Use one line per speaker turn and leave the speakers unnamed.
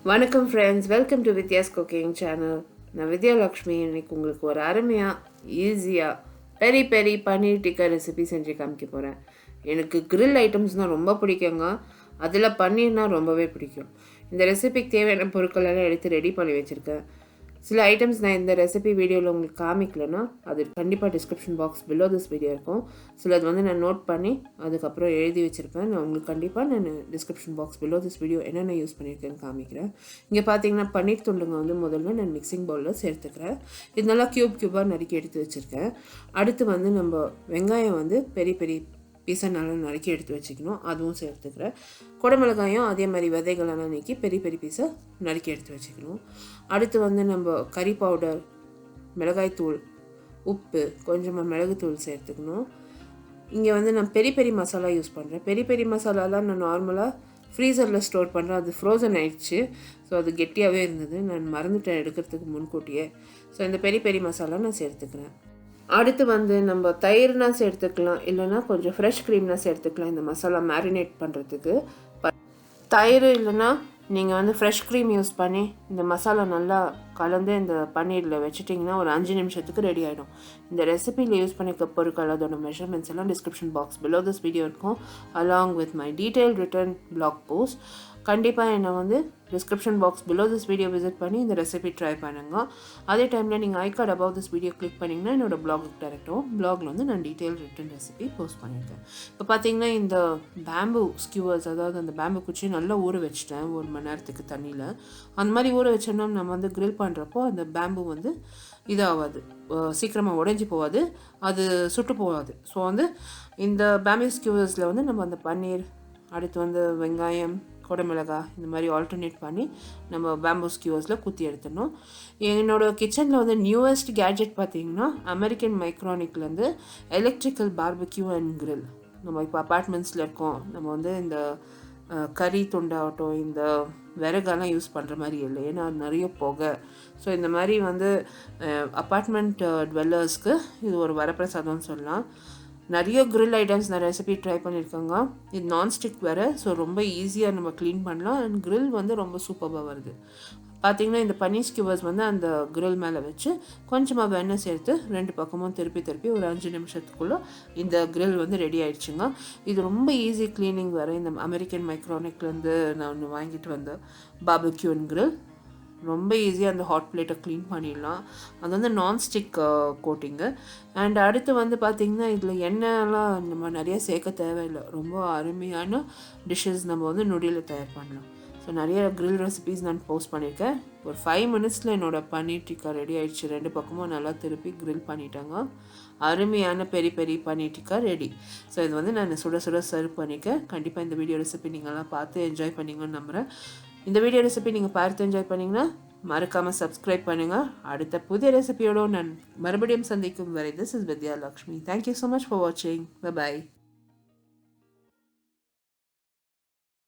வணக்கம் friends, welcome to Vidya's cooking channel. நான் வித்யாலக்ஷ்மி. இன்னைக்கு உங்களுக்கு ஒரு அருமையாக ஈஸியாக பெரி பெரி பன்னீர் டிக்கா ரெசிபி செஞ்சு காமிக்க போகிறேன். எனக்கு கிரில் ஐட்டம்ஸ்னால் ரொம்ப பிடிக்குங்க. அதில் பன்னீர்னால் ரொம்பவே பிடிக்கும். இந்த ரெசிபிக்கு தேவையான பொருட்களெல்லாம் எடுத்து ரெடி பண்ணி வச்சுருக்கேன். சில ஐட்டம்ஸ் நான் இந்த ரெசிபி வீடியோவில் உங்களுக்கு காமிக்கலன்னா அது கண்டிப்பாக description box below this video இருக்கும். சிலது நான் நோட் பண்ணி அதுக்கப்புறம் எழுதி வச்சுருப்பேன். நான் உங்களுக்கு கண்டிப்பாக நான் description box below this video என்னென்ன யூஸ் பண்ணியிருக்கேன்னு காமிக்கிறேன். இங்கே பார்த்தீங்கன்னா பன்னீர் துண்டுங்க முதல்ல நான் மிக்சிங் பவுலில் சேர்த்துக்கிறேன். இது நல்லா க்யூபாக நறுக்கி எடுத்து வச்சுருக்கேன். அடுத்து நம்ம வெங்காயம் பெரிய பெரிய பீஸை நல்லா நறுக்கி எடுத்து வச்சுக்கணும். அதுவும் சேர்த்துக்கிறேன். குடமிளகாயும் அதே மாதிரி விதைகளெல்லாம் நீக்கி பெரிய பெரிய பீஸை நறுக்கி எடுத்து வச்சுக்கணும். அடுத்து நம்ம கறி பவுடர், மிளகாய்த்தூள், உப்பு, கொஞ்சமாக மிளகுத்தூள் சேர்த்துக்கணும். இங்கே நான் பெரிய பெரிய மசாலா யூஸ் பண்ணுறேன். பெரிய பெரிய மசாலாலாம் நான் நார்மலாக ஃப்ரீசரில் ஸ்டோர் பண்ணுறேன். அது ஃப்ரோசன் ஆயிடுச்சு. ஸோ அது கெட்டியாகவே இருந்தது. நான் மறந்துட்டேன் எடுக்கிறதுக்கு முன்கூட்டியே. ஸோ இந்த பெரிய பெரிய மசாலா நான் சேர்த்துக்கிறேன். அடுத்து நம்ம தயிர்னா சேர்த்துக்கலாம், இல்லைனா கொஞ்சம் ஃப்ரெஷ் க்ரீம்னா சேர்த்துக்கலாம் இந்த மசாலா மேரினேட் பண்ணுறதுக்கு. தயிர் இல்லைன்னா நீங்கள் ஃப்ரெஷ் க்ரீம் யூஸ் பண்ணி இந்த மசாலா நல்லா கலந்து இந்த பன்னீரில் வச்சுட்டிங்கன்னா ஒரு 5 நிமிஷத்துக்கு ரெடி ஆகிடும். இந்த ரெசிபியில் யூஸ் பண்ணிக்க பொருட்கள் அதோட மெஷர்மெண்ட்ஸ் எல்லாம் description box below this video இருக்கும், along with my detail written blog post. கண்டிப்பாக என்னை description box below this video visit பண்ணி இந்த ரெசிபி ட்ரை பண்ணுங்க. அதே டைமில் நீங்கள் I card above this video click பண்ணிங்கன்னா என்னோடய பிளாகுக்கு டேரெக்டாகவும் பிளாகில் நான் டீட்டெயில் ரிட்டன் ரெசிபி போஸ்ட் பண்ணியிருக்கேன். இப்போ பார்த்தீங்கன்னா இந்த பேம்பு ஸ்கியூவர்ஸ், அதாவது அந்த பேம்பு குச்சி நல்லா ஊற வச்சுட்டேன் 1 மணி நேரத்துக்கு தண்ணியில். அந்த மாதிரி ஊற வச்சோன்னா நம்ம கிரில் பண்ணுறப்போ அந்த பேம்பு இதாகாது, சீக்கிரமாக உடைஞ்சி போகாது, அது சுட்டு போகாது. ஸோ இந்த பேம்பு ஸ்கியூவர்ஸில் நம்ம அந்த பன்னீர், அடுத்து வெங்காயம், குடமிளகாய் இந்த மாதிரி ஆல்டர்னேட் பண்ணி நம்ம பேம்பூ ஸ்கியூவர்ஸில் குத்தி எடுத்துடணும். என்னோடய கிச்சனில் நியூவஸ்ட் கேட்ஜெட் பார்த்திங்கன்னா அமெரிக்கன் மைக்ரானிக்லேருந்து எலக்ட்ரிக்கல் பார்பக்யூ அண்ட் கிரில். நம்ம இப்போ அப்பார்ட்மெண்ட்ஸில் இருக்கோம். நம்ம இந்த கறி துண்டாகட்டும், இந்த விறகெல்லாம் யூஸ் பண்ணுற மாதிரி இல்லை, ஏன்னா நிறைய புகை. ஸோ இந்த மாதிரி அப்பார்ட்மெண்ட் டுவெல்லர்ஸ்க்கு இது ஒரு வரப்பிரசாதம்னு சொல்லலாம். நிறைய கிரில் ஐட்டம்ஸ் நான் ரெசிபி ட்ரை பண்ணியிருக்கேங்க. இது நான்ஸ்டிக் வேறு, ஸோ ரொம்ப ஈஸியாக நம்ம க்ளீன் பண்ணலாம். அண்ட் கிரில் ரொம்ப சூப்பராக வருது. பார்த்திங்கன்னா இந்த பன்னீர் ஸ்கியூவர்ஸ் அந்த கிரில் மேலே வச்சு கொஞ்சமாக வெண்ணெய் சேர்த்து 2 பக்கமும் திருப்பி ஒரு 5 நிமிஷத்துக்குள்ளே இந்த கிரில் ரெடி ஆகிடுச்சுங்க. இது ரொம்ப ஈஸி க்ளீனிங் வேறு. இந்த அமெரிக்கன் மைக்ரானிக்லேருந்து நான் ஒன்று வாங்கிட்டு வந்த பார்பக்யூ அண்ட் கிரில் ரொம்ப ஈஸியாக அந்த ஹாட் பிளேட்டை க்ளீன் பண்ணிடலாம். அது நான்ஸ்டிக் கோட்டிங்கு. அண்ட் அடுத்து பார்த்திங்கன்னா இதில் எண்ணெயெல்லாம் நம்ம நிறைய சேர்க்க தேவையில்லை. ரொம்ப அருமையான டிஷ்ஷஸ் நம்ம நொடியில் தயார் பண்ணலாம். ஸோ நிறைய கிரில் ரெசிபீஸ் நான் போஸ்ட் பண்ணியிருக்கேன். ஒரு 5 மினிட்ஸில் என்னோடய பன்னீர் டிக்கா ரெடி ஆகிடுச்சு. 2 பக்கமும் நல்லா திருப்பி கிரில் பண்ணிட்டாங்க. அருமையான பெரி பெரி பன்னீர் டிக்கா ரெடி. ஸோ இது நான் சுட சர்வ் பண்ணிக்க. கண்டிப்பாக இந்த வீடியோ ரெசிபி நீங்கள்லாம் பார்த்து என்ஜாய் பண்ணிங்கன்னு நம்புகிறேன். இந்த வீடியோ ரெசிபி நீங்கள் பார்த்து என்ஜாய் பண்ணிங்கன்னா மறக்காமல் சப்ஸ்கிரைப் பண்ணுங்கள். அடுத்த புதிய ரெசிபியோடு நான் மறுபடியும் சந்திக்கும் வரை this is Vidyalakshmi. Thank you so much for வாட்சிங். பை.